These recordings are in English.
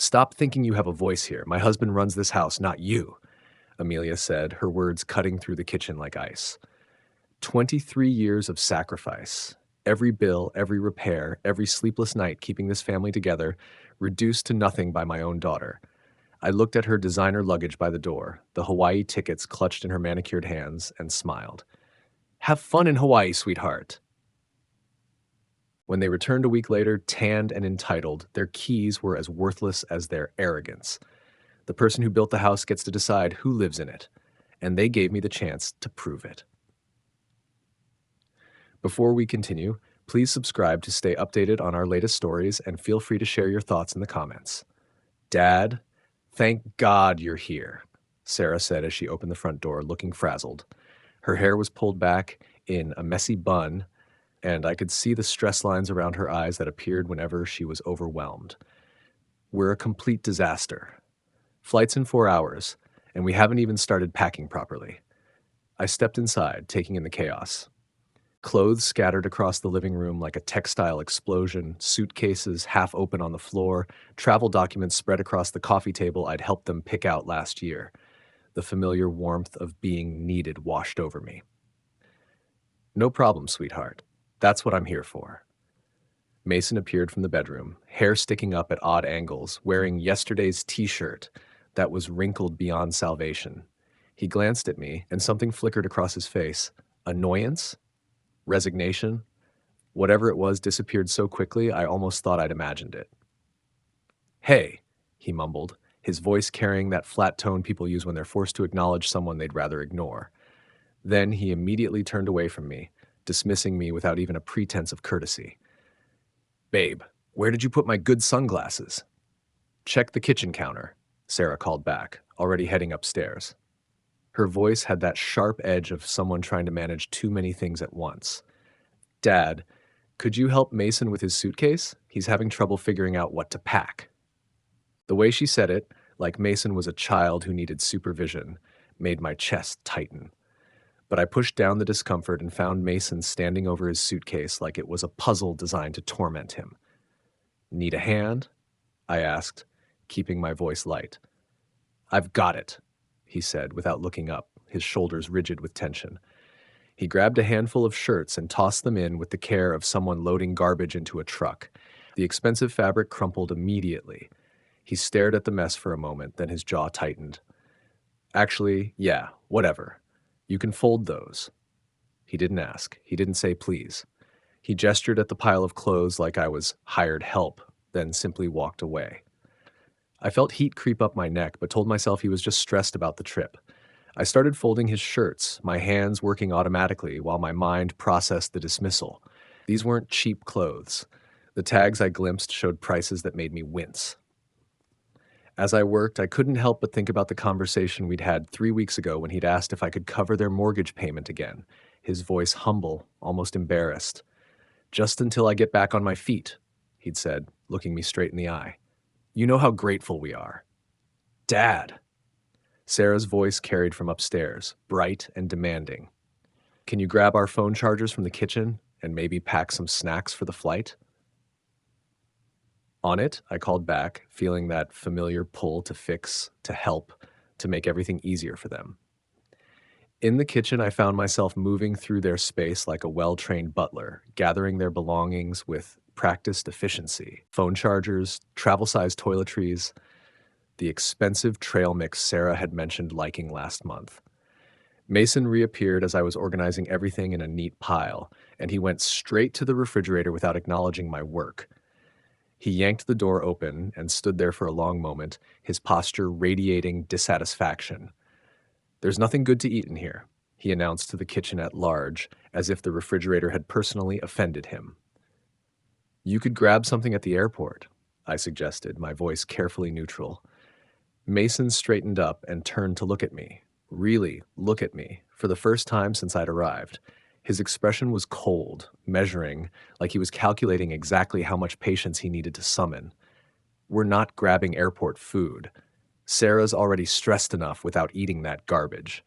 Stop thinking you have a voice here. My husband runs this house, not you, Amelia said, her words cutting through the kitchen like ice. 23 years of sacrifice. Every bill, every repair, every sleepless night keeping this family together, reduced to nothing by my own daughter. I looked at her designer luggage by the door, the Hawaii tickets clutched in her manicured hands, and smiled. Have fun in Hawaii, sweetheart. When they returned a week later, tanned and entitled, their keys were as worthless as their arrogance. The person who built the house gets to decide who lives in it, and they gave me the chance to prove it. Before we continue, please subscribe to stay updated on our latest stories and feel free to share your thoughts in the comments. Dad, thank God you're here, Sarah said as she opened the front door, looking frazzled. Her hair was pulled back in a messy bun, and I could see the stress lines around her eyes that appeared whenever she was overwhelmed. We're a complete disaster. Flight's in 4 hours, and we haven't even started packing properly. I stepped inside, taking in the chaos. Clothes scattered across the living room like a textile explosion, suitcases half open on the floor, travel documents spread across the coffee table I'd helped them pick out last year. The familiar warmth of being needed washed over me. No problem, sweetheart. That's what I'm here for. Mason appeared from the bedroom, hair sticking up at odd angles, wearing yesterday's t-shirt that was wrinkled beyond salvation. He glanced at me, and something flickered across his face. Annoyance? Resignation? Whatever it was disappeared so quickly I almost thought I'd imagined it. Hey, he mumbled, his voice carrying that flat tone people use when they're forced to acknowledge someone they'd rather ignore. Then he immediately turned away from me, dismissing me without even a pretense of courtesy. Babe, where did you put my good sunglasses? Check the kitchen counter, Sarah called back, already heading upstairs. Her voice had that sharp edge of someone trying to manage too many things at once. Dad, could you help Mason with his suitcase? He's having trouble figuring out what to pack. The way she said it, like Mason was a child who needed supervision, made my chest tighten. But I pushed down the discomfort and found Mason standing over his suitcase like it was a puzzle designed to torment him. Need a hand? I asked, keeping my voice light. I've got it, he said without looking up, his shoulders rigid with tension. He grabbed a handful of shirts and tossed them in with the care of someone loading garbage into a truck. The expensive fabric crumpled immediately. He stared at the mess for a moment, then his jaw tightened. Actually, yeah, whatever. You can fold those. He didn't ask. He didn't say please. He gestured at the pile of clothes like I was hired help, then simply walked away. I felt heat creep up my neck, but told myself he was just stressed about the trip. I started folding his shirts, my hands working automatically while my mind processed the dismissal. These weren't cheap clothes. The tags I glimpsed showed prices that made me wince. As I worked, I couldn't help but think about the conversation we'd had 3 weeks ago when he'd asked if I could cover their mortgage payment again, his voice humble, almost embarrassed. Just until I get back on my feet, he'd said, looking me straight in the eye. You know how grateful we are. Dad! Sarah's voice carried from upstairs, bright and demanding. Can you grab our phone chargers from the kitchen and maybe pack some snacks for the flight? On it, I called back, feeling that familiar pull to fix, to help, to make everything easier for them. In the kitchen, I found myself moving through their space like a well-trained butler, gathering their belongings with practiced efficiency. Phone chargers, travel-sized toiletries, the expensive trail mix Sarah had mentioned liking last month. Mason reappeared as I was organizing everything in a neat pile, and he went straight to the refrigerator without acknowledging my work. He yanked the door open and stood there for a long moment, his posture radiating dissatisfaction. There's nothing good to eat in here, he announced to the kitchen at large, as if the refrigerator had personally offended him. You could grab something at the airport, I suggested, my voice carefully neutral. Mason straightened up and turned to look at me. Really look at me, for the first time since I'd arrived. His expression was cold, measuring, like he was calculating exactly how much patience he needed to summon. We're not grabbing airport food. Sarah's already stressed enough without eating that garbage.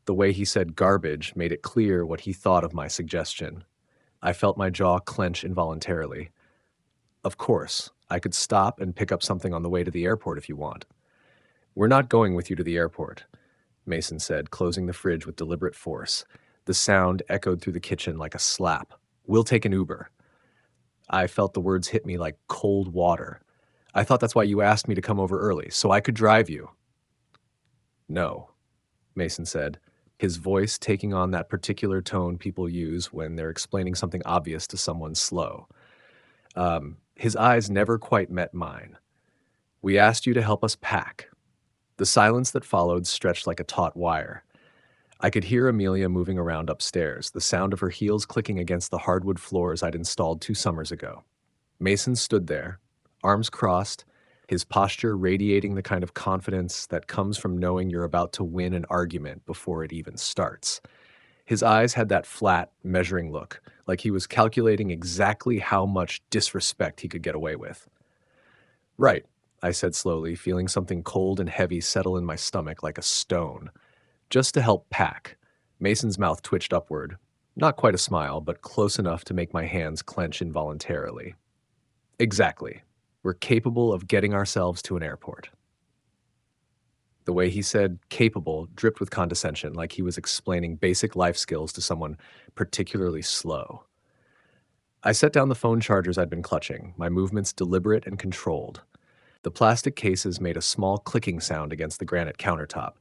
The way he said garbage made it clear what he thought of my suggestion. I felt my jaw clench involuntarily. Of course, I could stop and pick up something on the way to the airport if you want. We're not going with you to the airport, Mason said, closing the fridge with deliberate force. The sound echoed through the kitchen like a slap. We'll take an Uber. I felt the words hit me like cold water. I thought that's why you asked me to come over early, so I could drive you. No, Mason said, his voice taking on that particular tone people use when they're explaining something obvious to someone slow. His eyes never quite met mine. We asked you to help us pack. The silence that followed stretched like a taut wire. I could hear Amelia moving around upstairs, the sound of her heels clicking against the hardwood floors I'd installed 2 summers ago. Mason stood there, arms crossed, his posture radiating the kind of confidence that comes from knowing you're about to win an argument before it even starts. His eyes had that flat, measuring look, like he was calculating exactly how much disrespect he could get away with. Right, I said slowly, feeling something cold and heavy settle in my stomach like a stone. Just to help pack. Mason's mouth twitched upward. Not quite a smile, but close enough to make my hands clench involuntarily. Exactly. We're capable of getting ourselves to an airport. The way he said capable dripped with condescension, like he was explaining basic life skills to someone particularly slow. I set down the phone chargers I'd been clutching, my movements deliberate and controlled. The plastic cases made a small clicking sound against the granite countertop,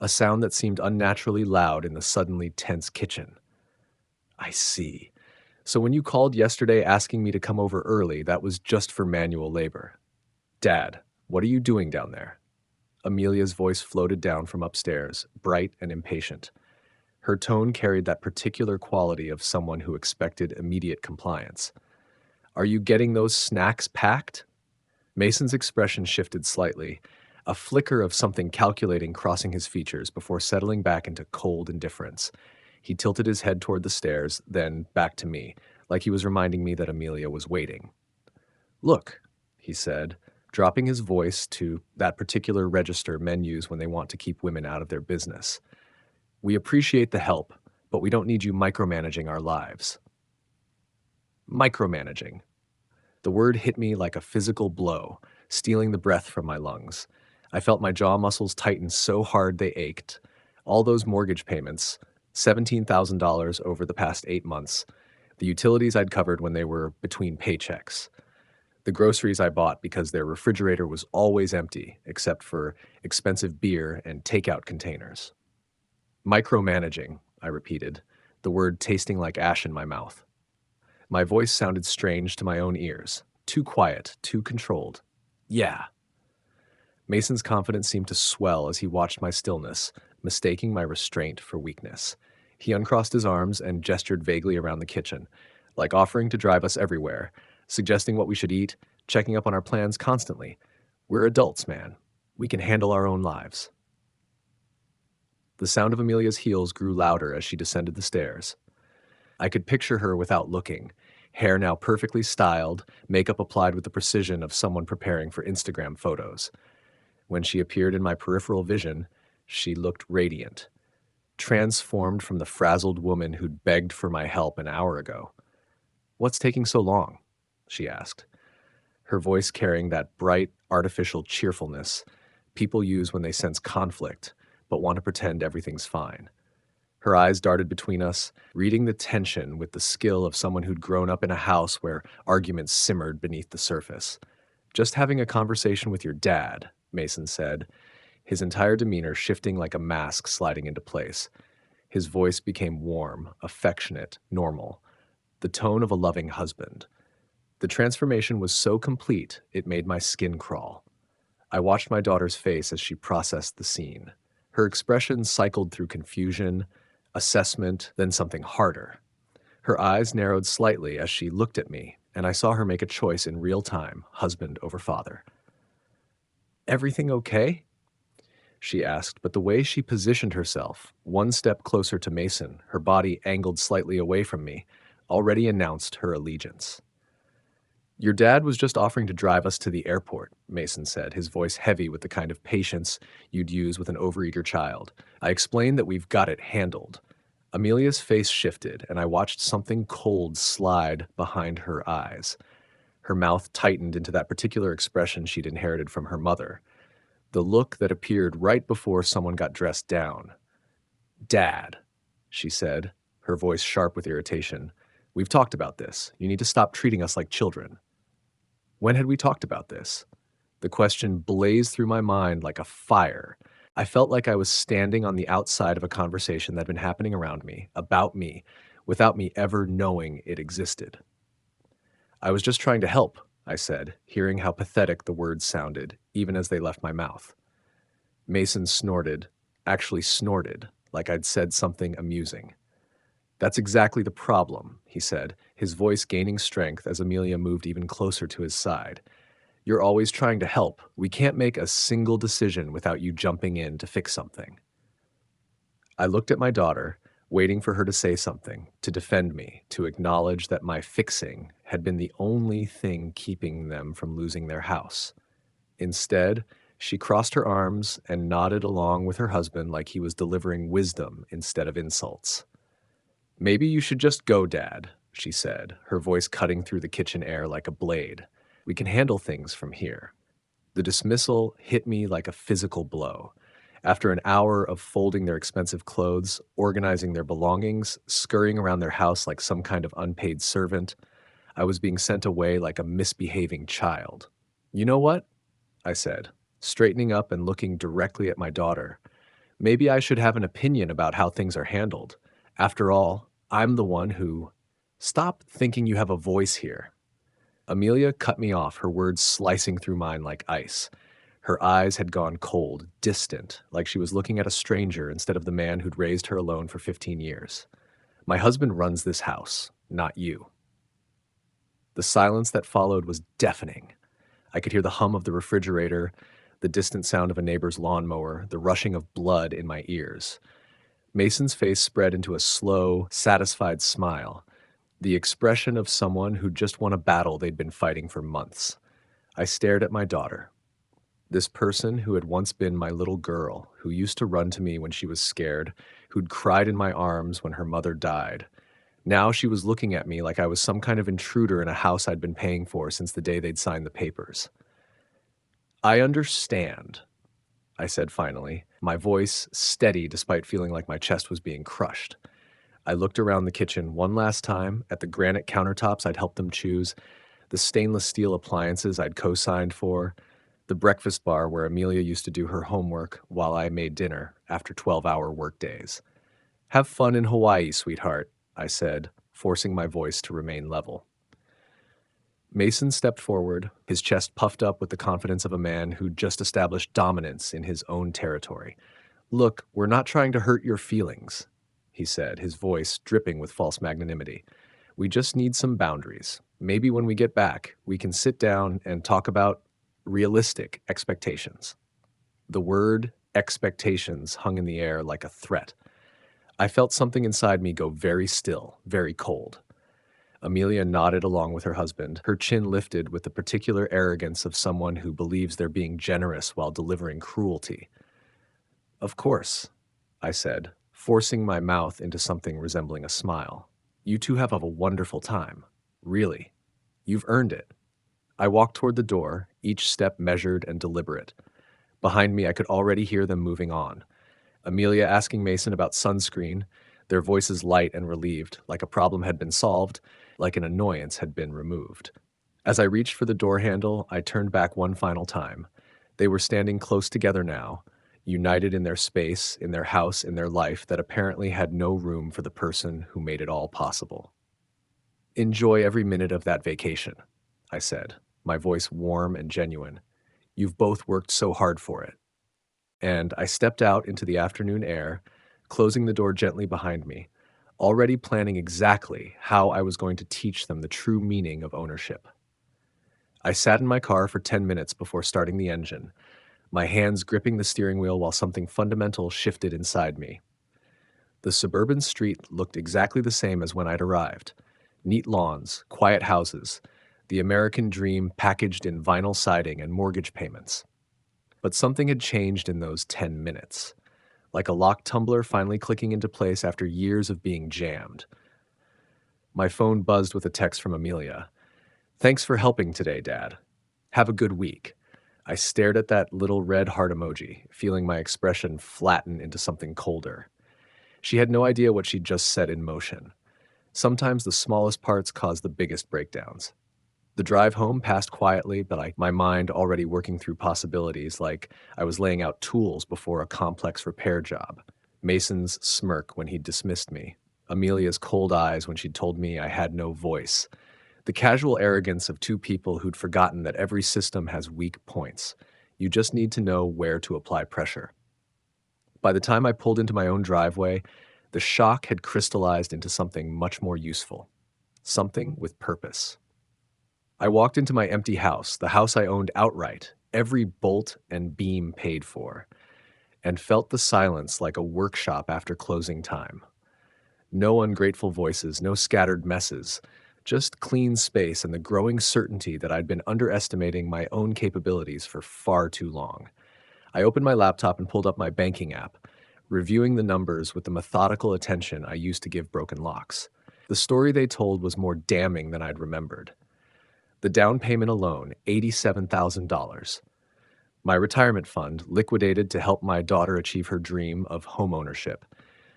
a sound that seemed unnaturally loud in the suddenly tense kitchen. I see. So when you called yesterday asking me to come over early, that was just for manual labor. Dad, what are you doing down there? Amelia's voice floated down from upstairs, bright and impatient. Her tone carried that particular quality of someone who expected immediate compliance. Are you getting those snacks packed? Mason's expression shifted slightly, a flicker of something calculating crossing his features before settling back into cold indifference. He tilted his head toward the stairs, then back to me, like he was reminding me that Amelia was waiting. Look, he said, dropping his voice to that particular register men use when they want to keep women out of their business. We appreciate the help, but we don't need you micromanaging our lives. Micromanaging. The word hit me like a physical blow, stealing the breath from my lungs. I felt my jaw muscles tighten so hard they ached. All those mortgage payments, $17,000 over the past 8 months, the utilities I'd covered when they were between paychecks, the groceries I bought because their refrigerator was always empty, except for expensive beer and takeout containers. Micromanaging, I repeated, the word tasting like ash in my mouth. My voice sounded strange to my own ears, too quiet, too controlled. Yeah. Mason's confidence seemed to swell as he watched my stillness, mistaking my restraint for weakness. He uncrossed his arms and gestured vaguely around the kitchen, like offering to drive us everywhere, suggesting what we should eat, checking up on our plans constantly. We're adults, man. We can handle our own lives. The sound of Amelia's heels grew louder as she descended the stairs. I could picture her without looking, hair now perfectly styled, makeup applied with the precision of someone preparing for Instagram photos. When she appeared in my peripheral vision, she looked radiant, transformed from the frazzled woman who'd begged for my help an hour ago. What's taking so long? She asked, her voice carrying that bright, artificial cheerfulness people use when they sense conflict but want to pretend everything's fine. Her eyes darted between us, reading the tension with the skill of someone who'd grown up in a house where arguments simmered beneath the surface. Just having a conversation with your dad, Mason said, his entire demeanor shifting like a mask sliding into place. His voice became warm, affectionate, normal, the tone of a loving husband. The transformation was so complete, it made my skin crawl. I watched my daughter's face as she processed the scene. Her expression cycled through confusion, assessment, then something harder. Her eyes narrowed slightly as she looked at me, and I saw her make a choice in real time, husband over father. Everything okay? She asked, but the way she positioned herself, one step closer to Mason, her body angled slightly away from me, already announced her allegiance. Your dad was just offering to drive us to the airport, Mason said, his voice heavy with the kind of patience you'd use with an overeager child. I explained that we've got it handled. Amelia's face shifted, and I watched something cold slide behind her eyes. Her mouth tightened into that particular expression she'd inherited from her mother, the look that appeared right before someone got dressed down. "Dad," she said, her voice sharp with irritation. "We've talked about this. You need to stop treating us like children." When had we talked about this? The question blazed through my mind like a fire. I felt like I was standing on the outside of a conversation that had been happening around me, about me, without me ever knowing it existed. "I was just trying to help," I said, hearing how pathetic the words sounded, even as they left my mouth. Mason snorted, actually snorted, like I'd said something amusing. "That's exactly the problem," he said, his voice gaining strength as Amelia moved even closer to his side. "You're always trying to help. We can't make a single decision without you jumping in to fix something." I looked at my daughter, waiting for her to say something, to defend me, to acknowledge that my fixing had been the only thing keeping them from losing their house. Instead, she crossed her arms and nodded along with her husband like he was delivering wisdom instead of insults. "Maybe you should just go, Dad," she said, her voice cutting through the kitchen air like a blade. "We can handle things from here." The dismissal hit me like a physical blow. After an hour of folding their expensive clothes, organizing their belongings, scurrying around their house like some kind of unpaid servant, I was being sent away like a misbehaving child. "You know what?" I said, straightening up and looking directly at my daughter. "Maybe I should have an opinion about how things are handled. After all, I'm the one who—" "Stop thinking you have a voice here." Amelia cut me off, her words slicing through mine like ice. Her eyes had gone cold, distant, like she was looking at a stranger instead of the man who'd raised her alone for 15 years. "My husband runs this house, not you." The silence that followed was deafening. I could hear the hum of the refrigerator, the distant sound of a neighbor's lawnmower, the rushing of blood in my ears. Mason's face spread into a slow, satisfied smile, the expression of someone who'd just won a battle they'd been fighting for months. I stared at my daughter. This person who had once been my little girl, who used to run to me when she was scared, who'd cried in my arms when her mother died. Now she was looking at me like I was some kind of intruder in a house I'd been paying for since the day they'd signed the papers. "I understand," I said finally, my voice steady despite feeling like my chest was being crushed. I looked around the kitchen one last time at the granite countertops I'd helped them choose, the stainless steel appliances I'd co-signed for, the breakfast bar where Amelia used to do her homework while I made dinner after 12-hour workdays. "Have fun in Hawaii, sweetheart," I said, forcing my voice to remain level. Mason stepped forward, his chest puffed up with the confidence of a man who'd just established dominance in his own territory. "Look, we're not trying to hurt your feelings," he said, his voice dripping with false magnanimity. "We just need some boundaries. Maybe when we get back, we can sit down and talk about realistic expectations." The word expectations hung in the air like a threat. I felt something inside me go very still, very cold. Amelia nodded along with her husband, her chin lifted with the particular arrogance of someone who believes they're being generous while delivering cruelty. "Of course," I said, forcing my mouth into something resembling a smile. "You two have a wonderful time. Really. You've earned it." I walked toward the door, each step measured and deliberate. Behind me, I could already hear them moving on. Amelia asking Mason about sunscreen, their voices light and relieved, like a problem had been solved, like an annoyance had been removed. As I reached for the door handle, I turned back one final time. They were standing close together now, united in their space, in their house, in their life that apparently had no room for the person who made it all possible. "Enjoy every minute of that vacation," I said, my voice warm and genuine. "You've both worked so hard for it." And I stepped out into the afternoon air, closing the door gently behind me, already planning exactly how I was going to teach them the true meaning of ownership. I sat in my car for 10 minutes before starting the engine, my hands gripping the steering wheel while something fundamental shifted inside me. The suburban street looked exactly the same as when I'd arrived. Neat lawns, quiet houses, the American dream packaged in vinyl siding and mortgage payments. But something had changed in those 10 minutes, like a lock tumbler finally clicking into place after years of being jammed. My phone buzzed with a text from Amelia. Thanks for helping today, Dad. Have a good week. I stared at that little red heart emoji, feeling my expression flatten into something colder. She had no idea what she'd just set in motion. Sometimes the smallest parts cause the biggest breakdowns. The drive home passed quietly, but my mind already working through possibilities like I was laying out tools before a complex repair job. Mason's smirk when he dismissed me. Amelia's cold eyes when she'd told me I had no voice. The casual arrogance of two people who'd forgotten that every system has weak points. You just need to know where to apply pressure. By the time I pulled into my own driveway, the shock had crystallized into something much more useful. Something with purpose. I walked into my empty house, the house I owned outright, every bolt and beam paid for, and felt the silence like a workshop after closing time. No ungrateful voices, no scattered messes, just clean space and the growing certainty that I'd been underestimating my own capabilities for far too long. I opened my laptop and pulled up my banking app, reviewing the numbers with the methodical attention I used to give broken locks. The story they told was more damning than I'd remembered. The down payment alone, $87,000. My retirement fund, liquidated to help my daughter achieve her dream of homeownership.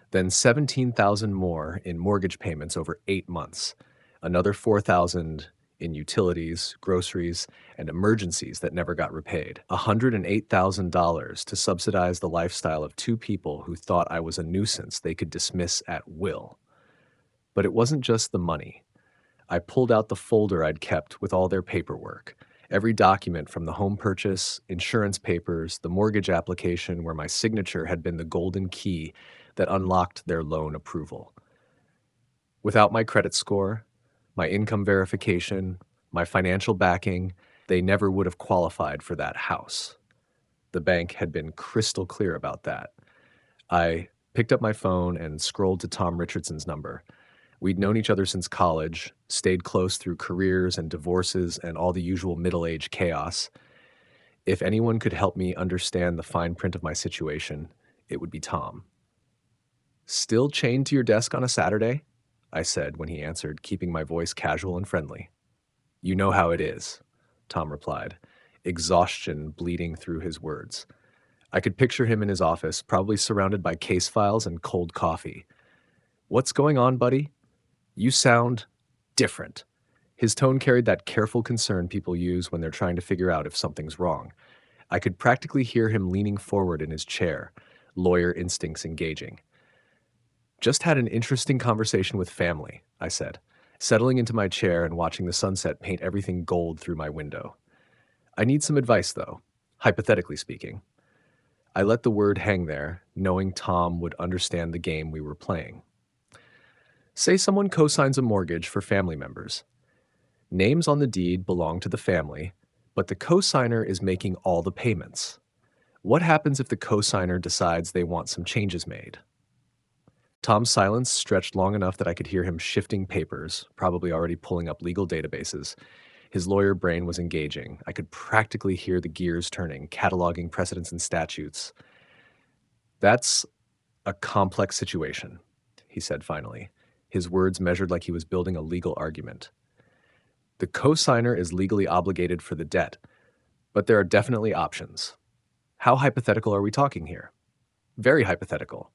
Then 17,000 more in mortgage payments over 8 months. Another 4,000 in utilities, groceries, and emergencies that never got repaid. $108,000 to subsidize the lifestyle of two people who thought I was a nuisance they could dismiss at will. But it wasn't just the money. I pulled out the folder I'd kept with all their paperwork. Every document from the home purchase, insurance papers, the mortgage application where my signature had been the golden key that unlocked their loan approval. Without my credit score, my income verification, my financial backing, they never would have qualified for that house. The bank had been crystal clear about that. I picked up my phone and scrolled to Tom Richardson's number. We'd known each other since college, stayed close through careers and divorces and all the usual middle-age chaos. If anyone could help me understand the fine print of my situation, it would be Tom. "Still chained to your desk on a Saturday?" I said when he answered, keeping my voice casual and friendly. "You know how it is," Tom replied, exhaustion bleeding through his words. I could picture him in his office, probably surrounded by case files and cold coffee. "What's going on, buddy? You sound different." His tone carried that careful concern people use when they're trying to figure out if something's wrong. I could practically hear him leaning forward in his chair, lawyer instincts engaging. "Just had an interesting conversation with family," I said, settling into my chair and watching the sunset paint everything gold through my window. "I need some advice, though, hypothetically speaking." I let the word hang there, knowing Tom would understand the game we were playing. Say someone co-signs a mortgage for family members. Names on the deed belong to the family, but the co-signer is making all the payments. What happens if the co-signer decides they want some changes made? Tom's silence stretched long enough that I could hear him shifting papers, probably already pulling up legal databases. His lawyer brain was engaging. I could practically hear the gears turning, cataloging precedents and statutes. "That's a complex situation," he said finally, his words measured like he was building a legal argument. "The co-signer is legally obligated for the debt, but there are definitely options." "How hypothetical are we talking here?" "Very hypothetical,"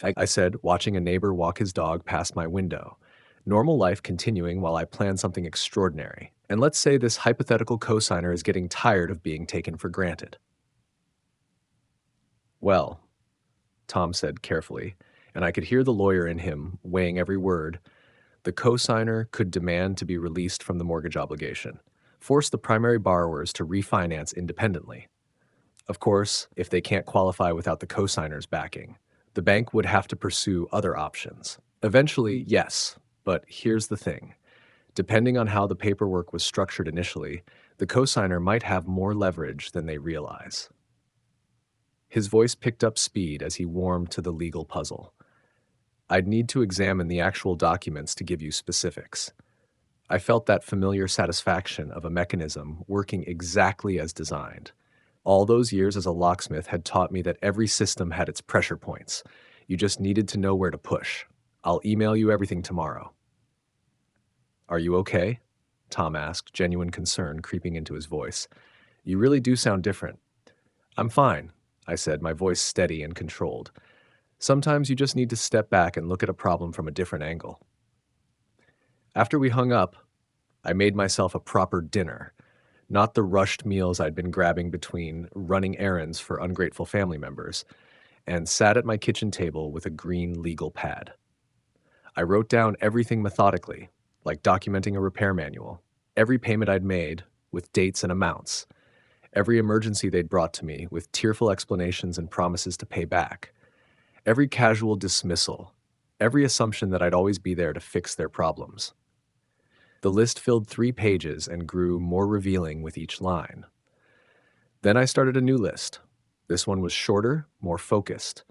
I said, watching a neighbor walk his dog past my window. Normal life continuing while I plan something extraordinary. And let's say this hypothetical co-signer is getting tired of being taken for granted. "Well," Tom said carefully, and I could hear the lawyer in him weighing every word, "the co-signer could demand to be released from the mortgage obligation, force the primary borrowers to refinance independently. Of course, if they can't qualify without the co-signer's backing, the bank would have to pursue other options. Eventually, yes, but here's the thing. Depending on how the paperwork was structured initially, the co-signer might have more leverage than they realize." His voice picked up speed as he warmed to the legal puzzle. "I'd need to examine the actual documents to give you specifics." I felt that familiar satisfaction of a mechanism working exactly as designed. All those years as a locksmith had taught me that every system had its pressure points. You just needed to know where to push. "I'll email you everything tomorrow." "Are you okay?" Tom asked, genuine concern creeping into his voice. You really do sound different. I'm fine, I said, my voice steady and controlled. Sometimes you just need to step back and look at a problem from a different angle. After we hung up, I made myself a proper dinner, not the rushed meals I'd been grabbing between running errands for ungrateful family members, and sat at my kitchen table with a green legal pad. I wrote down everything methodically, like documenting a repair manual, every payment I'd made with dates and amounts, every emergency they'd brought to me with tearful explanations and promises to pay back, every casual dismissal, every assumption that I'd always be there to fix their problems. The list filled 3 pages and grew more revealing with each line. Then I started a new list. This one was shorter, more focused.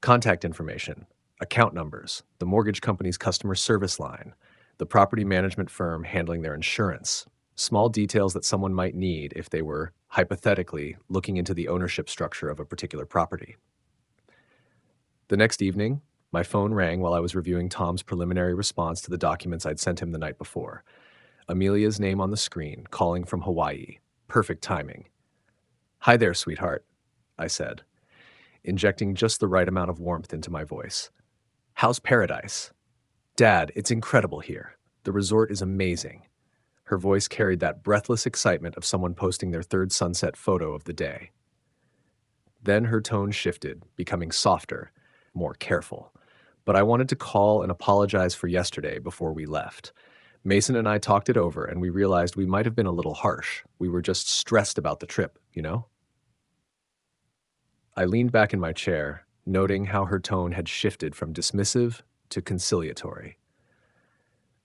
Contact information, account numbers, the mortgage company's customer service line, the property management firm handling their insurance, small details that someone might need if they were, hypothetically, looking into the ownership structure of a particular property. The next evening, my phone rang while I was reviewing Tom's preliminary response to the documents I'd sent him the night before. Amelia's name on the screen, calling from Hawaii. Perfect timing. Hi there, sweetheart, I said, injecting just the right amount of warmth into my voice. How's paradise? Dad, it's incredible here. The resort is amazing. Her voice carried that breathless excitement of someone posting their 3rd sunset photo of the day. Then her tone shifted, becoming softer, more careful. But I wanted to call and apologize for yesterday before we left. Mason and I talked it over, and we realized we might have been a little harsh. We were just stressed about the trip, you know? I leaned back in my chair, noting how her tone had shifted from dismissive to conciliatory.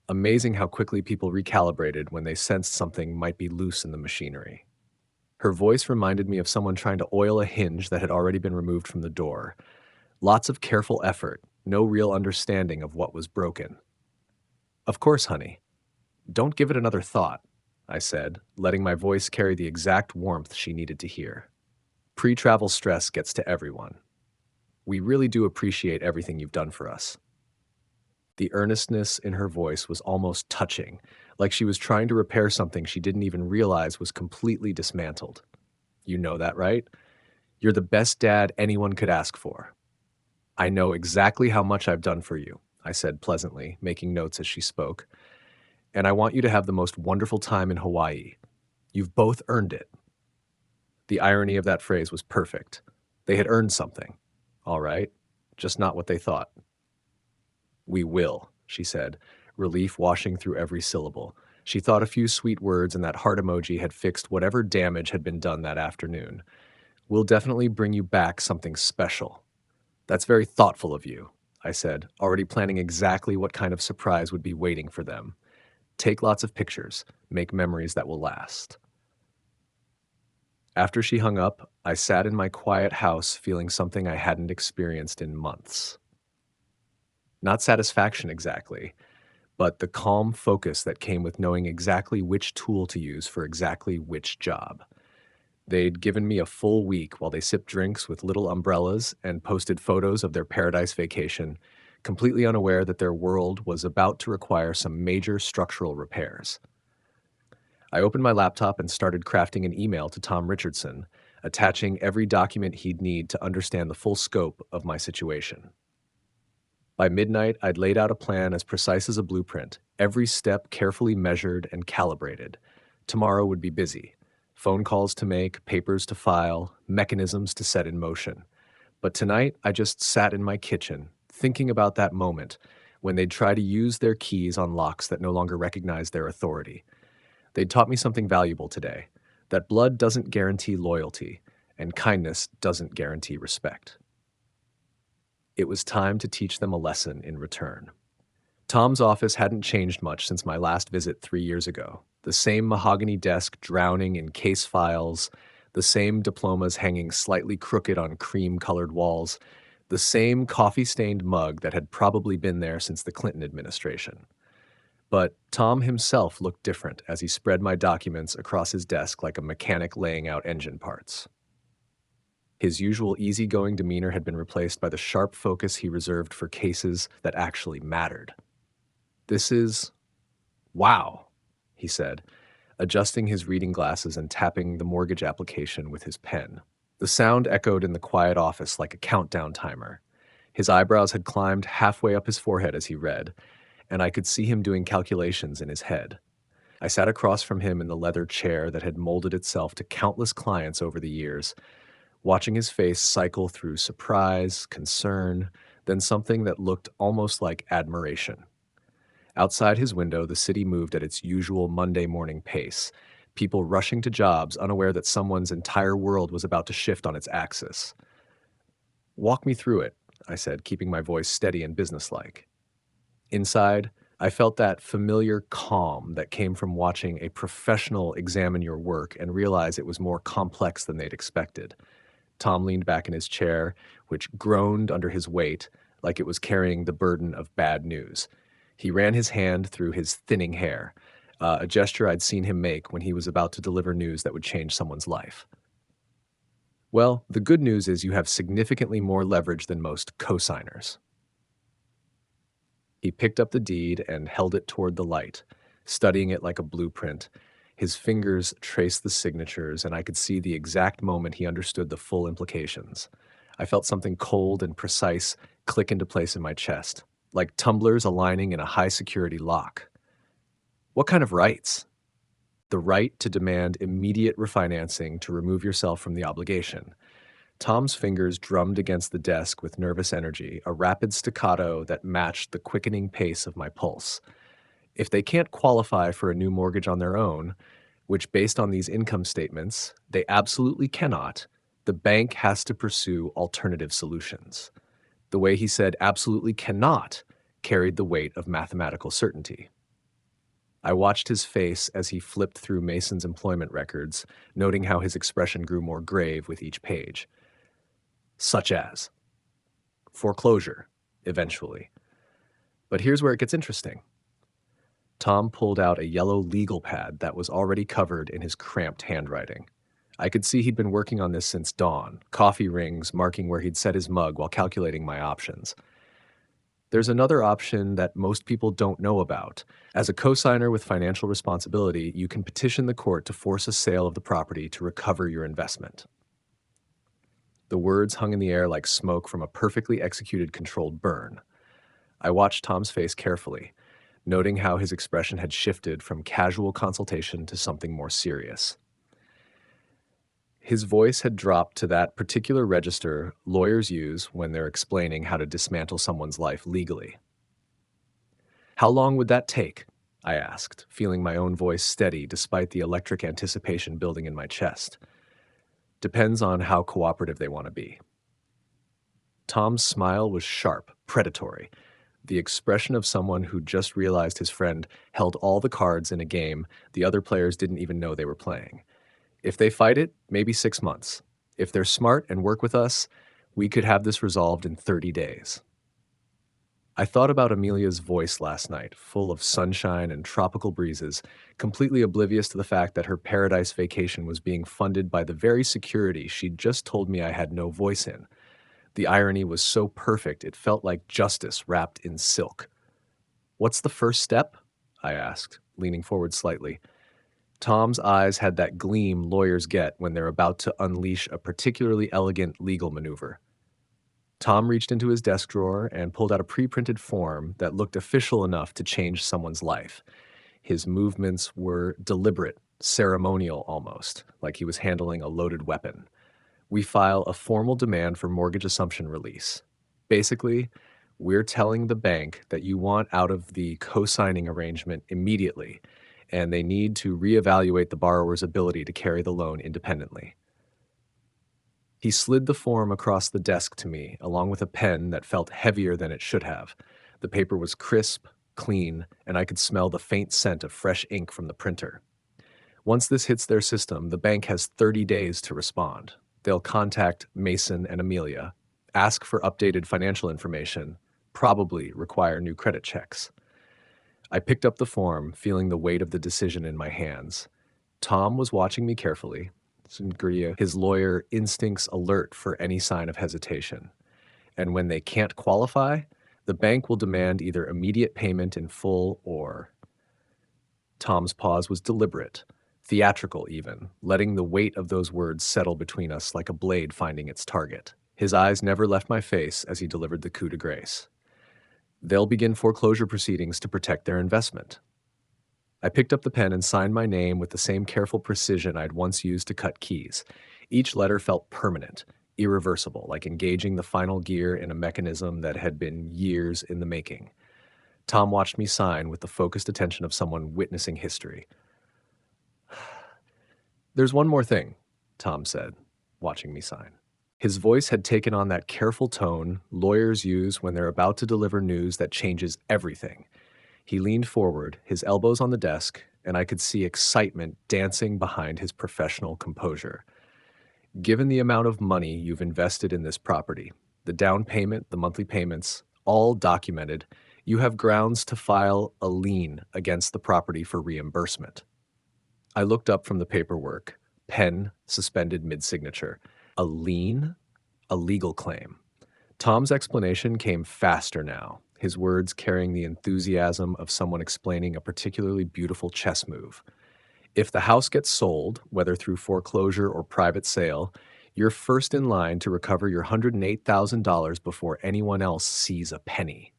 Amazing how quickly people recalibrated when they sensed something might be loose in the machinery. Her voice reminded me of someone trying to oil a hinge that had already been removed from the door. Lots of careful effort, no real understanding of what was broken. Of course, honey. Don't give it another thought, I said, letting my voice carry the exact warmth she needed to hear. Pre-travel stress gets to everyone. We really do appreciate everything you've done for us. The earnestness in her voice was almost touching, like she was trying to repair something she didn't even realize was completely dismantled. You know that, right? You're the best dad anyone could ask for. I know exactly how much I've done for you, I said pleasantly, making notes as she spoke. And I want you to have the most wonderful time in Hawaii. You've both earned it. The irony of that phrase was perfect. They had earned something. All right, just not what they thought. We will, she said, relief washing through every syllable. She thought a few sweet words, and that heart emoji had fixed whatever damage had been done that afternoon. We'll definitely bring you back something special. That's very thoughtful of you, I said, already planning exactly what kind of surprise would be waiting for them. Take lots of pictures, make memories that will last. After she hung up, I sat in my quiet house feeling something I hadn't experienced in months. Not satisfaction exactly, but the calm focus that came with knowing exactly which tool to use for exactly which job. They'd given me a full week while they sipped drinks with little umbrellas and posted photos of their paradise vacation, completely unaware that their world was about to require some major structural repairs. I opened my laptop and started crafting an email to Tom Richardson, attaching every document he'd need to understand the full scope of my situation. By midnight, I'd laid out a plan as precise as a blueprint, every step carefully measured and calibrated. Tomorrow would be busy. Phone calls to make, papers to file, mechanisms to set in motion. But tonight, I just sat in my kitchen, thinking about that moment when they'd try to use their keys on locks that no longer recognized their authority. They'd taught me something valuable today, that blood doesn't guarantee loyalty, and kindness doesn't guarantee respect. It was time to teach them a lesson in return. Tom's office hadn't changed much since my last visit 3 years ago. The same mahogany desk drowning in case files, the same diplomas hanging slightly crooked on cream-colored walls, the same coffee-stained mug that had probably been there since the Clinton administration. But Tom himself looked different as he spread my documents across his desk like a mechanic laying out engine parts. His usual easygoing demeanor had been replaced by the sharp focus he reserved for cases that actually mattered. This is... wow, he said, adjusting his reading glasses and tapping the mortgage application with his pen. The sound echoed in the quiet office like a countdown timer. His eyebrows had climbed halfway up his forehead as he read, and I could see him doing calculations in his head. I sat across from him in the leather chair that had molded itself to countless clients over the years, watching his face cycle through surprise, concern, then something that looked almost like admiration. Outside his window, the city moved at its usual Monday morning pace, people rushing to jobs, unaware that someone's entire world was about to shift on its axis. "Walk me through it," I said, keeping my voice steady and businesslike. Inside, I felt that familiar calm that came from watching a professional examine your work and realize it was more complex than they'd expected. Tom leaned back in his chair, which groaned under his weight like it was carrying the burden of bad news. He ran his hand through his thinning hair, a gesture I'd seen him make when he was about to deliver news that would change someone's life. "Well, the good news is you have significantly more leverage than most co-signers." He picked up the deed and held it toward the light, studying it like a blueprint. His fingers traced the signatures, and I could see the exact moment he understood the full implications. I felt something cold and precise click into place in my chest, like tumblers aligning in a high-security lock. "What kind of rights?" "The right to demand immediate refinancing to remove yourself from the obligation." Tom's fingers drummed against the desk with nervous energy, a rapid staccato that matched the quickening pace of my pulse. "If they can't qualify for a new mortgage on their own, which based on these income statements, they absolutely cannot, the bank has to pursue alternative solutions." The way he said absolutely cannot carried the weight of mathematical certainty. I watched his face as he flipped through Mason's employment records, noting how his expression grew more grave with each page. "Such as foreclosure, eventually. But here's where it gets interesting." Tom pulled out a yellow legal pad that was already covered in his cramped handwriting. I could see he'd been working on this since dawn, coffee rings marking where he'd set his mug while calculating my options. "There's another option that most people don't know about. As a cosigner with financial responsibility, you can petition the court to force a sale of the property to recover your investment." The words hung in the air like smoke from a perfectly executed controlled burn. I watched Tom's face carefully, noting how his expression had shifted from casual consultation to something more serious. His voice had dropped to that particular register lawyers use when they're explaining how to dismantle someone's life legally. "How long would that take?" I asked, feeling my own voice steady despite the electric anticipation building in my chest. "Depends on how cooperative they want to be." Tom's smile was sharp, predatory, the expression of someone who just realized his friend held all the cards in a game the other players didn't even know they were playing. "If they fight it, maybe 6 months. If they're smart and work with us, we could have this resolved in 30 days. I thought about Amelia's voice last night, full of sunshine and tropical breezes, completely oblivious to the fact that her paradise vacation was being funded by the very security she'd just told me I had no voice in. The irony was so perfect it felt like justice wrapped in silk. "What's the first step?" I asked, leaning forward slightly. Tom's eyes had that gleam lawyers get when they're about to unleash a particularly elegant legal maneuver. Tom reached into his desk drawer and pulled out a pre-printed form that looked official enough to change someone's life. His movements were deliberate, ceremonial almost, like he was handling a loaded weapon. "We file a formal demand for mortgage assumption release. Basically, we're telling the bank that you want out of the co-signing arrangement immediately, and they need to reevaluate the borrower's ability to carry the loan independently." He slid the form across the desk to me, along with a pen that felt heavier than it should have. The paper was crisp, clean, and I could smell the faint scent of fresh ink from the printer. "Once this hits their system, the bank has 30 days to respond. They'll contact Mason and Amelia, ask for updated financial information, probably require new credit checks." I picked up the form, feeling the weight of the decision in my hands. Tom was watching me carefully, his lawyer instincts alert for any sign of hesitation. And when they can't qualify, the bank will demand either immediate payment in full or... Tom's pause was deliberate, theatrical even, letting the weight of those words settle between us like a blade finding its target. His eyes never left my face as he delivered the coup de grace. They'll begin foreclosure proceedings to protect their investment. I picked up the pen and signed my name with the same careful precision I'd once used to cut keys. Each letter felt permanent, irreversible, like engaging the final gear in a mechanism that had been years in the making. Tom watched me sign with the focused attention of someone witnessing history. "There's one more thing," Tom said, watching me sign. His voice had taken on that careful tone lawyers use when they're about to deliver news that changes everything. He leaned forward, his elbows on the desk, and I could see excitement dancing behind his professional composure. "Given the amount of money you've invested in this property, the down payment, the monthly payments, all documented, you have grounds to file a lien against the property for reimbursement." I looked up from the paperwork, pen suspended mid-signature. A lien? A legal claim. Tom's explanation came faster now, his words carrying the enthusiasm of someone explaining a particularly beautiful chess move. "If the house gets sold, whether through foreclosure or private sale, you're first in line to recover your $108,000 before anyone else sees a penny."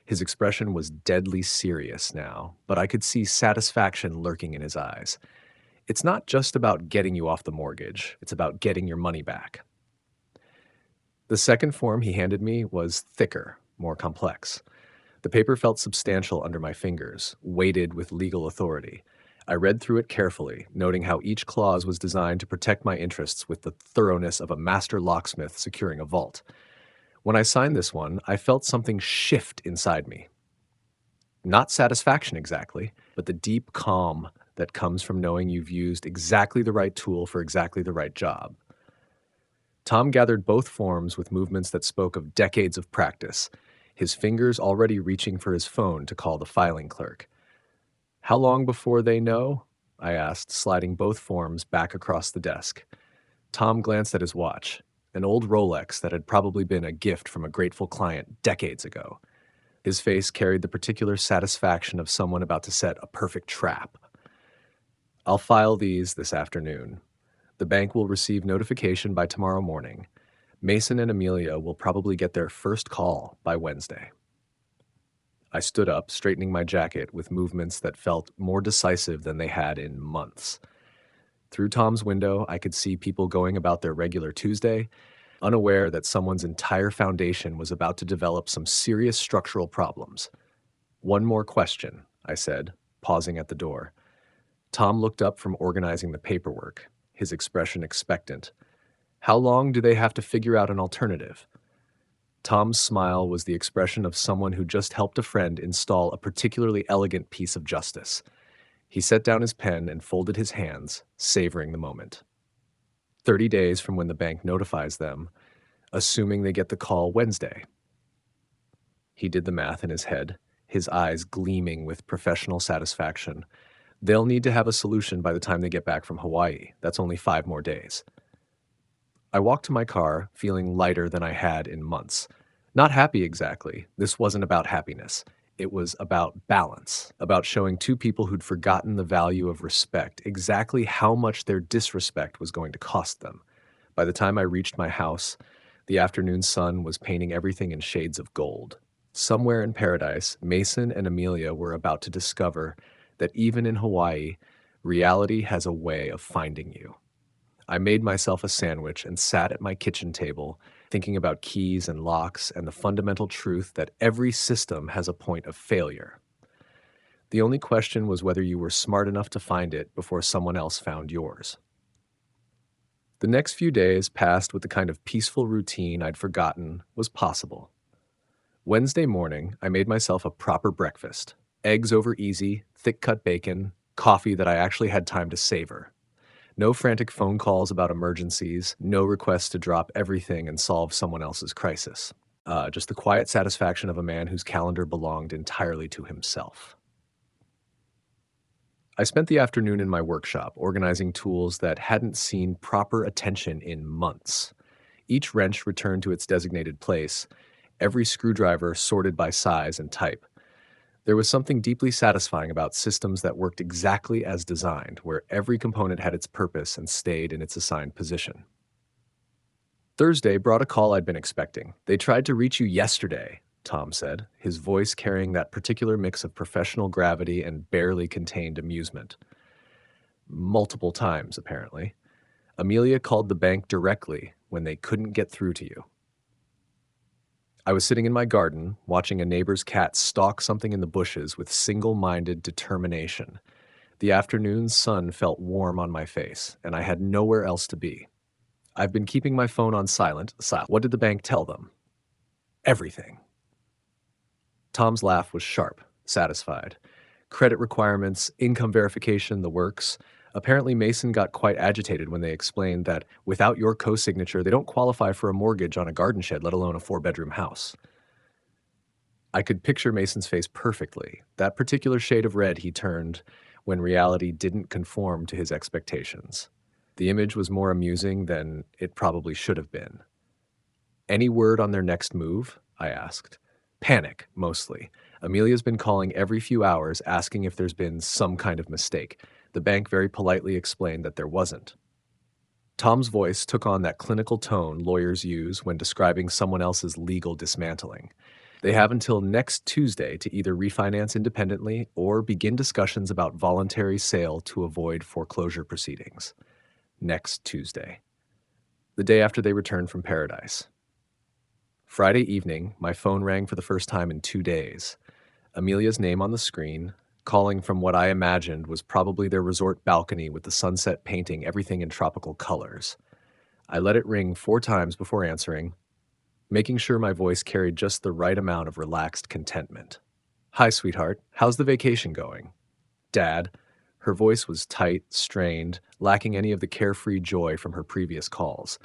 His expression was deadly serious now, but I could see satisfaction lurking in his eyes. "It's not just about getting you off the mortgage, it's about getting your money back." The second form he handed me was thicker, more complex. The paper felt substantial under my fingers, weighted with legal authority. I read through it carefully, noting how each clause was designed to protect my interests with the thoroughness of a master locksmith securing a vault. When I signed this one, I felt something shift inside me. Not satisfaction exactly, but the deep calm that comes from knowing you've used exactly the right tool for exactly the right job. Tom gathered both forms with movements that spoke of decades of practice, his fingers already reaching for his phone to call the filing clerk. "How long before they know?" I asked, sliding both forms back across the desk. Tom glanced at his watch, an old Rolex that had probably been a gift from a grateful client decades ago. His face carried the particular satisfaction of someone about to set a perfect trap. "I'll file these this afternoon. The bank will receive notification by tomorrow morning. Mason and Amelia will probably get their first call by Wednesday." I stood up, straightening my jacket with movements that felt more decisive than they had in months. Through Tom's window, I could see people going about their regular Tuesday, unaware that someone's entire foundation was about to develop some serious structural problems. "One more question," I said, pausing at the door. Tom looked up from organizing the paperwork, his expression expectant. "How long do they have to figure out an alternative?" Tom's smile was the expression of someone who just helped a friend install a particularly elegant piece of justice. He set down his pen and folded his hands, savoring the moment. 30 days from when the bank notifies them, assuming they get the call Wednesday. He did the math in his head, his eyes gleaming with professional satisfaction. They'll need to have a solution by the time they get back from Hawaii. That's only 5 more days. I walked to my car, feeling lighter than I had in months. Not happy exactly. This wasn't about happiness. It was about balance, about showing two people who'd forgotten the value of respect exactly how much their disrespect was going to cost them. By the time I reached my house, the afternoon sun was painting everything in shades of gold. Somewhere in paradise, Mason and Amelia were about to discover that even in Hawaii, reality has a way of finding you. I made myself a sandwich and sat at my kitchen table, thinking about keys and locks and the fundamental truth that every system has a point of failure. The only question was whether you were smart enough to find it before someone else found yours. The next few days passed with the kind of peaceful routine I'd forgotten was possible. Wednesday morning, I made myself a proper breakfast. Eggs over easy, thick-cut bacon, coffee that I actually had time to savor. No frantic phone calls about emergencies, no requests to drop everything and solve someone else's crisis. Just the quiet satisfaction of a man whose calendar belonged entirely to himself. I spent the afternoon in my workshop, organizing tools that hadn't seen proper attention in months. Each wrench returned to its designated place, every screwdriver sorted by size and type. There was something deeply satisfying about systems that worked exactly as designed, where every component had its purpose and stayed in its assigned position. Thursday brought a call I'd been expecting. "They tried to reach you yesterday," Tom said, his voice carrying that particular mix of professional gravity and barely contained amusement. Multiple times, apparently. Amelia called the bank directly when they couldn't get through to you. I was sitting in my garden, watching a neighbor's cat stalk something in the bushes with single-minded determination. The afternoon sun felt warm on my face, and I had nowhere else to be. "I've been keeping my phone on silent." What did the bank tell them? Everything. Tom's laugh was sharp, satisfied. Credit requirements, income verification, the works. Apparently, Mason got quite agitated when they explained that without your co-signature, they don't qualify for a mortgage on a garden shed, let alone a 4-bedroom house. I could picture Mason's face perfectly, that particular shade of red he turned when reality didn't conform to his expectations. The image was more amusing than it probably should have been. "Any word on their next move?" I asked. "Panic, mostly. Amelia's been calling every few hours asking if there's been some kind of mistake. The bank very politely explained that there wasn't." Tom's voice took on that clinical tone lawyers use when describing someone else's legal dismantling. "They have until next Tuesday to either refinance independently or begin discussions about voluntary sale to avoid foreclosure proceedings." Next Tuesday. The day after they returned from paradise. Friday evening, my phone rang for the first time in 2 days. Amelia's name on the screen, calling from what I imagined was probably their resort balcony with the sunset painting everything in tropical colors. I let it ring 4 times before answering, making sure my voice carried just the right amount of relaxed contentment. "Hi, sweetheart. How's the vacation going?" "Dad." Her voice was tight, strained, lacking any of the carefree joy from her previous calls.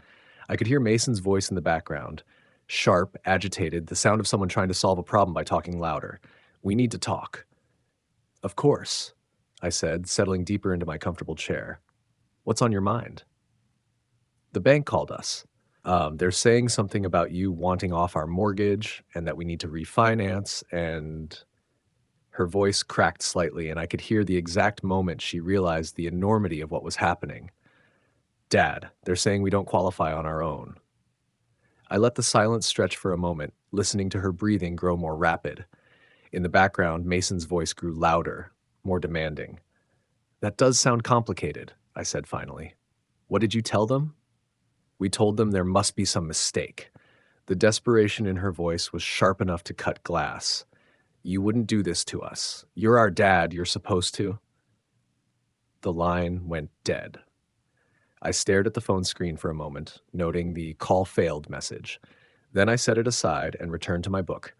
I could hear Mason's voice in the background. Sharp, agitated, the sound of someone trying to solve a problem by talking louder. "We need to talk." "Of course," I said, settling deeper into my comfortable chair. "What's on your mind?" "The bank called us. They're saying something about you wanting off our mortgage and that we need to refinance and—" Her voice cracked slightly, and I could hear the exact moment she realized the enormity of what was happening. "Dad, they're saying we don't qualify on our own." I let the silence stretch for a moment, listening to her breathing grow more rapid. In the background, Mason's voice grew louder, more demanding. "That does sound complicated," I said finally. "What did you tell them?" "We told them there must be some mistake." The desperation in her voice was sharp enough to cut glass. "You wouldn't do this to us. You're our dad, you're supposed to." The line went dead. I stared at the phone screen for a moment, noting the "call failed" message. Then I set it aside and returned to my book,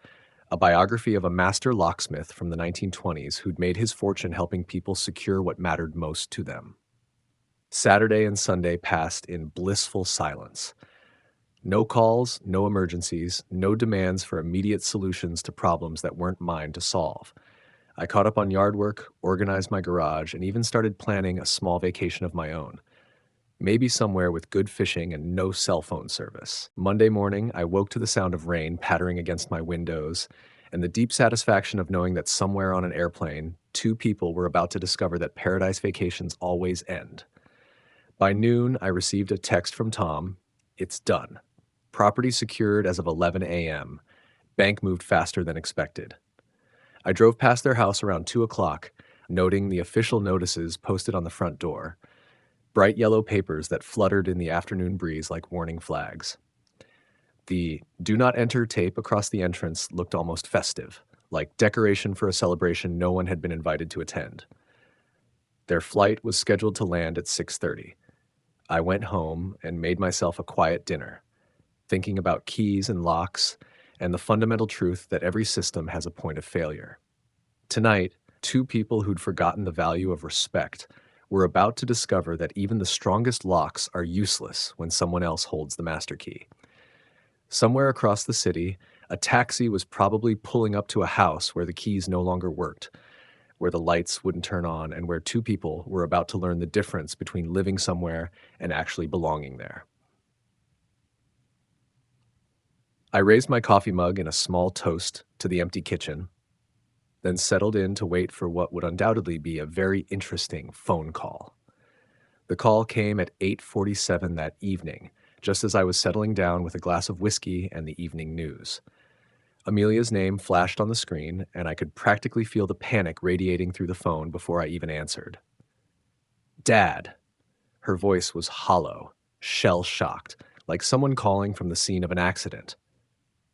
a biography of a master locksmith from the 1920s who'd made his fortune helping people secure what mattered most to them. Saturday and Sunday passed in blissful silence. No calls, no emergencies, no demands for immediate solutions to problems that weren't mine to solve. I caught up on yard work, organized my garage, and even started planning a small vacation of my own. Maybe somewhere with good fishing and no cell phone service. Monday morning, I woke to the sound of rain pattering against my windows and the deep satisfaction of knowing that somewhere on an airplane, 2 people were about to discover that paradise vacations always end. By noon, I received a text from Tom. "It's done. Property secured as of 11 a.m. Bank moved faster than expected." I drove past their house around 2 o'clock, noting the official notices posted on the front door. Bright yellow papers that fluttered in the afternoon breeze like warning flags. The "Do Not Enter" tape across the entrance looked almost festive, like decoration for a celebration no one had been invited to attend. Their flight was scheduled to land at 6:30. I went home and made myself a quiet dinner, thinking about keys and locks and the fundamental truth that every system has a point of failure. Tonight, 2 people who'd forgotten the value of respect were about to discover that even the strongest locks are useless when someone else holds the master key. Somewhere across the city, a taxi was probably pulling up to a house where the keys no longer worked, where the lights wouldn't turn on, and where 2 people were about to learn the difference between living somewhere and actually belonging there. I raised my coffee mug in a small toast to the empty kitchen. then settled in to wait for what would undoubtedly be a very interesting phone call. The call came at 8:47 that evening, just as I was settling down with a glass of whiskey and the evening news. Amelia's name flashed on the screen, and I could practically feel the panic radiating through the phone before I even answered. "Dad." Her voice was hollow, shell-shocked, like someone calling from the scene of an accident.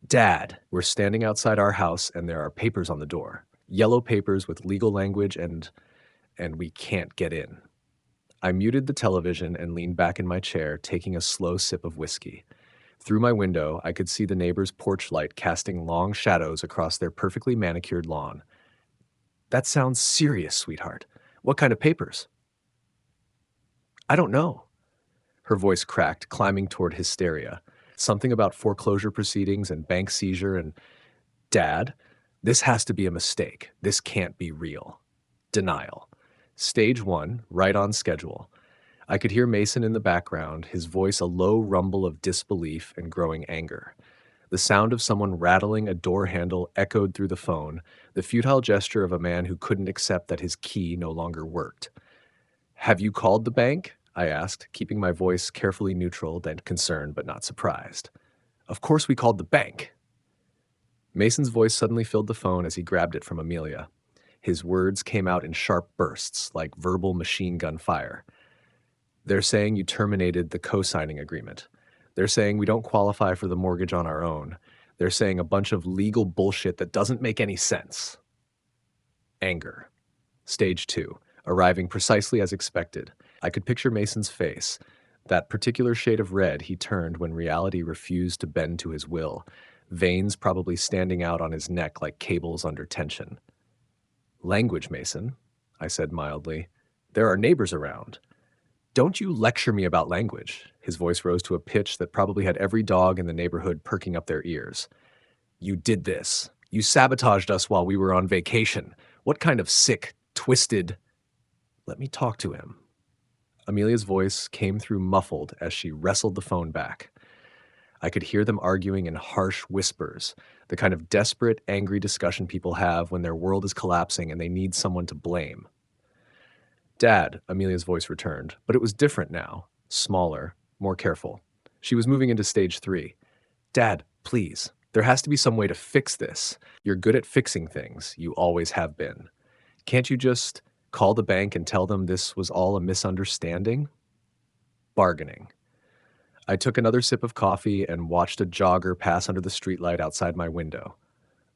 "Dad, we're standing outside our house and there are papers on the door. Yellow papers with legal language and we can't get in." I muted the television and leaned back in my chair, taking a slow sip of whiskey. Through my window, I could see the neighbor's porch light casting long shadows across their perfectly manicured lawn. "That sounds serious, sweetheart. What kind of papers?" "I don't know." Her voice cracked, climbing toward hysteria. Something about foreclosure proceedings and bank seizure and, "Dad, this has to be a mistake. This can't be real." Denial. Stage 1, right on schedule. I could hear Mason in the background, his voice a low rumble of disbelief and growing anger. The sound of someone rattling a door handle echoed through the phone, the futile gesture of a man who couldn't accept that his key no longer worked. "Have you called the bank?" I asked, keeping my voice carefully neutral and concerned but not surprised. "Of course we called the bank." Mason's voice suddenly filled the phone as he grabbed it from Amelia. His words came out in sharp bursts, like verbal machine gun fire. "They're saying you terminated the co-signing agreement. They're saying we don't qualify for the mortgage on our own. They're saying a bunch of legal bullshit that doesn't make any sense." Anger. Stage 2, arriving precisely as expected. I could picture Mason's face, that particular shade of red he turned when reality refused to bend to his will, veins probably standing out on his neck like cables under tension. "Language, Mason," I said mildly. "There are neighbors around." "Don't you lecture me about language." His voice rose to a pitch that probably had every dog in the neighborhood perking up their ears. "You did this. You sabotaged us while we were on vacation. What kind of sick, twisted—" "Let me talk to him." Amelia's voice came through muffled as she wrestled the phone back. I could hear them arguing in harsh whispers, the kind of desperate, angry discussion people have when their world is collapsing and they need someone to blame. "Dad," Amelia's voice returned, but it was different now, smaller, more careful. She was moving into stage 3. "Dad, please, there has to be some way to fix this. You're good at fixing things. You always have been. Can't you just call the bank and tell them this was all a misunderstanding?" Bargaining. I took another sip of coffee and watched a jogger pass under the streetlight outside my window.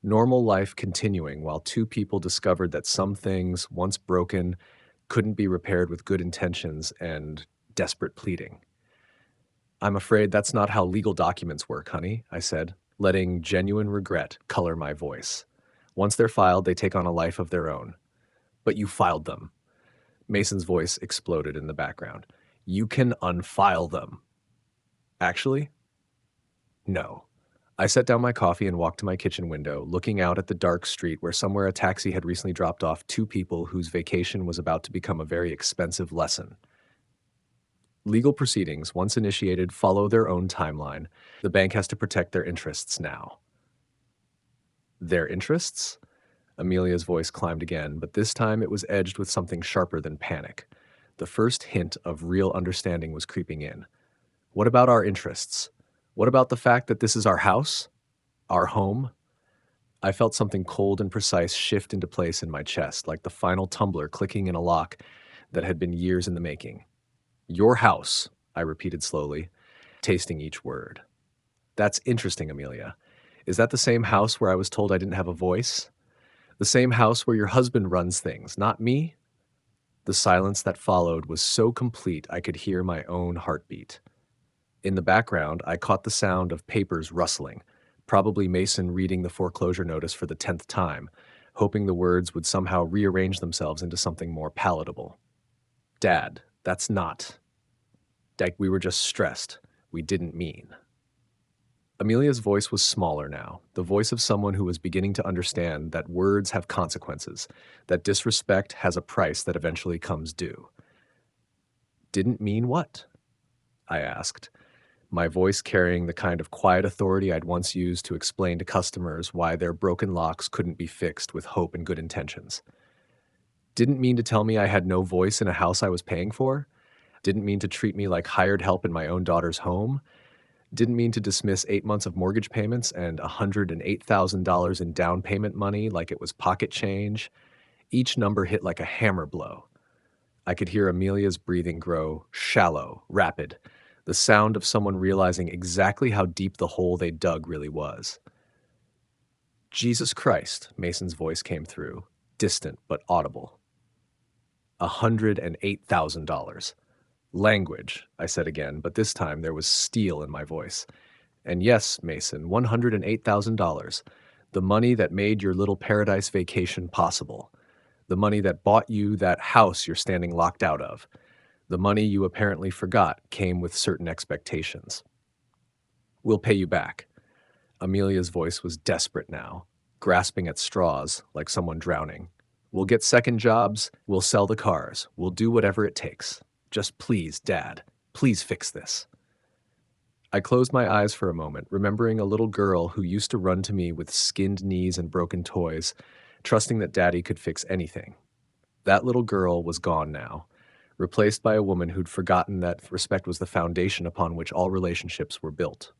Normal life continuing while two people discovered that some things, once broken, couldn't be repaired with good intentions and desperate pleading. "I'm afraid that's not how legal documents work, honey," I said, letting genuine regret color my voice. "Once they're filed, they take on a life of their own." "But you filed them." Mason's voice exploded in the background. "You can unfile them." "Actually?" "No." I set down my coffee and walked to my kitchen window, looking out at the dark street where somewhere a taxi had recently dropped off two people whose vacation was about to become a very expensive lesson. Legal proceedings, once initiated, follow their own timeline. The bank has to protect their interests now. Their interests? Amelia's voice climbed again, but this time it was edged with something sharper than panic. The first hint of real understanding was creeping in. What about our interests? What about the fact that this is our house? Our home? I felt something cold and precise shift into place in my chest, like the final tumbler clicking in a lock that had been years in the making. "Your house," I repeated slowly, tasting each word. "That's interesting, Amelia. Is that the same house where I was told I didn't have a voice? The same house where your husband runs things, not me?" The silence that followed was so complete I could hear my own heartbeat. In the background, I caught the sound of papers rustling, probably Mason reading the foreclosure notice for the 10th time, hoping the words would somehow rearrange themselves into something more palatable. "Dad, that's not. Like we were just stressed. We didn't mean." Amelia's voice was smaller now, the voice of someone who was beginning to understand that words have consequences, that disrespect has a price that eventually comes due. "Didn't mean what?" I asked. my voice carrying the kind of quiet authority I'd once used to explain to customers why their broken locks couldn't be fixed with hope and good intentions. Didn't mean to tell me I had no voice in a house I was paying for. Didn't mean to treat me like hired help in my own daughter's home. Didn't mean to dismiss 8 months of mortgage payments and $108,000 in down payment money like it was pocket change. Each number hit like a hammer blow. I could hear Amelia's breathing grow shallow, rapid, the sound of someone realizing exactly how deep the hole they dug really was. Jesus Christ, Mason's voice came through, distant but audible. $108,000. Language, I said again, but this time there was steel in my voice. And yes, Mason, $108,000. The money that made your little paradise vacation possible. The money that bought you that house you're standing locked out of. The money you apparently forgot came with certain expectations. We'll pay you back. Amelia's voice was desperate now, grasping at straws like someone drowning. We'll get second jobs, we'll sell the cars, we'll do whatever it takes. Just please, Dad, please fix this. I closed my eyes for a moment, remembering a little girl who used to run to me with skinned knees and broken toys, trusting that Daddy could fix anything. That little girl was gone now, replaced by a woman who'd forgotten that respect was the foundation upon which all relationships were built.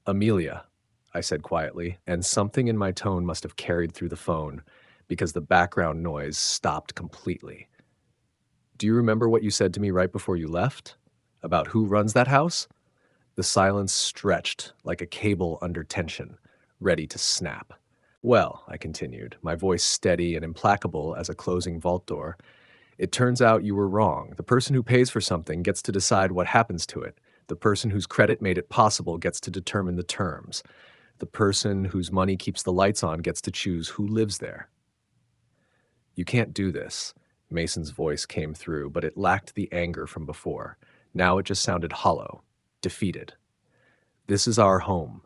Amelia, I said quietly, and something in my tone must have carried through the phone, because the background noise stopped completely. Do you remember what you said to me right before you left? About who runs that house? The silence stretched like a cable under tension, ready to snap. Well, I continued, my voice steady and implacable as a closing vault door, it turns out you were wrong. The person who pays for something gets to decide what happens to it. The person whose credit made it possible gets to determine the terms. The person whose money keeps the lights on gets to choose who lives there. You can't do this. Mason's voice came through, but it lacked the anger from before. Now it just sounded hollow, defeated. This is our home.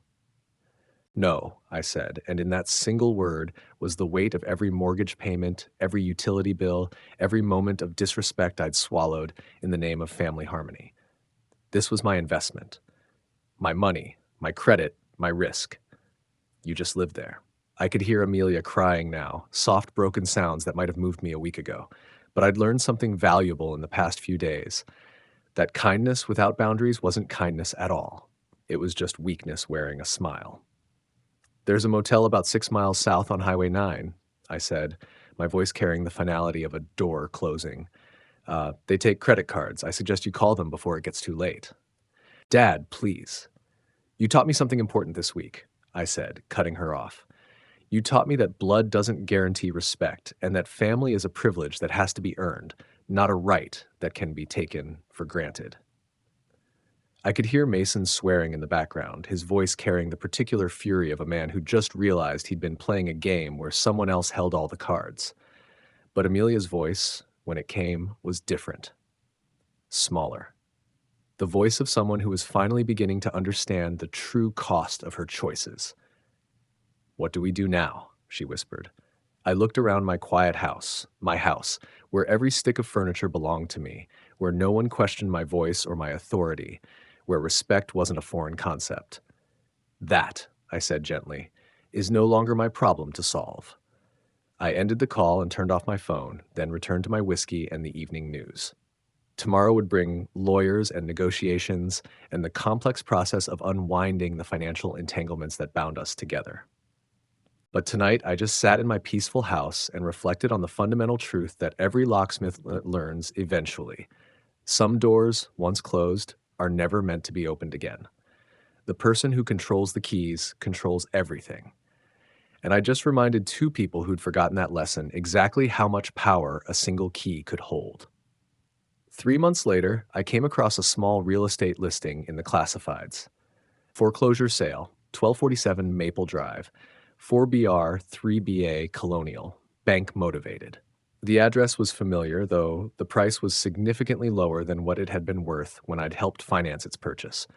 No, I said, and in that single word was the weight of every mortgage payment, every utility bill, every moment of disrespect I'd swallowed in the name of family harmony. This was my investment. My money, my credit, my risk. You just lived there. I could hear Amelia crying now, soft broken sounds that might have moved me a week ago. But I'd learned something valuable in the past few days. That kindness without boundaries wasn't kindness at all. It was just weakness wearing a smile. There's a motel about 6 miles south on Highway 9, I said, my voice carrying the finality of a door closing. They take credit cards. I suggest you call them before it gets too late. Dad, please. You taught me something important this week, I said, cutting her off. You taught me that blood doesn't guarantee respect, and that family is a privilege that has to be earned, not a right that can be taken for granted. I could hear Mason swearing in the background, his voice carrying the particular fury of a man who just realized he'd been playing a game where someone else held all the cards. But Amelia's voice, when it came, was different. Smaller. The voice of someone who was finally beginning to understand the true cost of her choices. What do we do now? She whispered. I looked around my quiet house, my house, where every stick of furniture belonged to me, where no one questioned my voice or my authority, where respect wasn't a foreign concept. That, I said gently, is no longer my problem to solve. I ended the call and turned off my phone, then returned to my whiskey and the evening news. Tomorrow would bring lawyers and negotiations and the complex process of unwinding the financial entanglements that bound us together. But tonight, I just sat in my peaceful house and reflected on the fundamental truth that every locksmith learns eventually. Some doors, once closed, are never meant to be opened again. The person who controls the keys controls everything. And I just reminded 2 people who'd forgotten that lesson exactly how much power a single key could hold. 3 months later, I came across a small real estate listing in the classifieds. Foreclosure sale, 1247 Maple Drive, 4BR 3BA Colonial, bank motivated. The address was familiar, though the price was significantly lower than what it had been worth when I'd helped finance its purchase.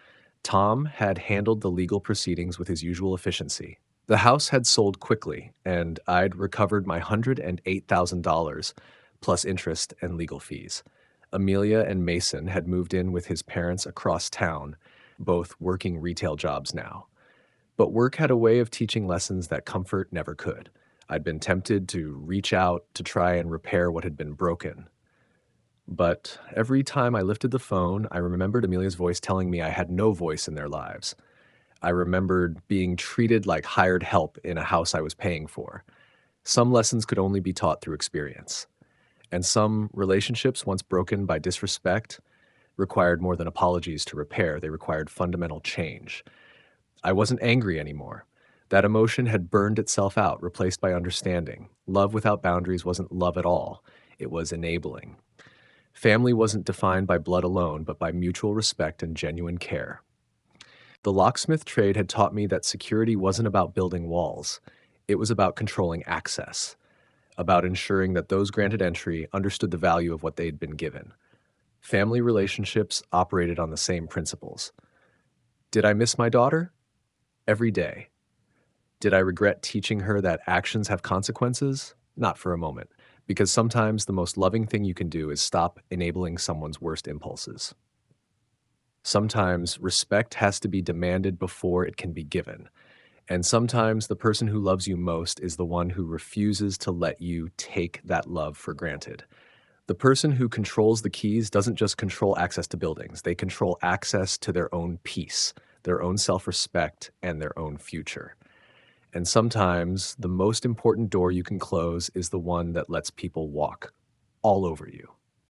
Tom had handled the legal proceedings with his usual efficiency. The house had sold quickly, and I'd recovered my $108,000 plus interest and legal fees. Amelia and Mason had moved in with his parents across town. both working retail jobs now. But work had a way of teaching lessons that comfort never could. I'd been tempted to reach out to try and repair what had been broken. But every time I lifted the phone, I remembered Amelia's voice telling me I had no voice in their lives. I remembered being treated like hired help in a house I was paying for. Some lessons could only be taught through experience. And some relationships, once broken by disrespect, required more than apologies to repair. They required fundamental change. I wasn't angry anymore. That emotion had burned itself out, replaced by understanding. Love without boundaries wasn't love at all. It was enabling. Family wasn't defined by blood alone, but by mutual respect and genuine care. The locksmith trade had taught me that security wasn't about building walls. It was about controlling access, about ensuring that those granted entry understood the value of what they'd been given. Family relationships operated on the same principles. Did I miss my daughter? Every day. Did I regret teaching her that actions have consequences? Not for a moment, because sometimes the most loving thing you can do is stop enabling someone's worst impulses. Sometimes respect has to be demanded before it can be given. And sometimes the person who loves you most is the one who refuses to let you take that love for granted. The person who controls the keys doesn't just control access to buildings, they control access to their own peace, their own self-respect, and their own future. And sometimes the most important door you can close is the one that lets people walk all over you.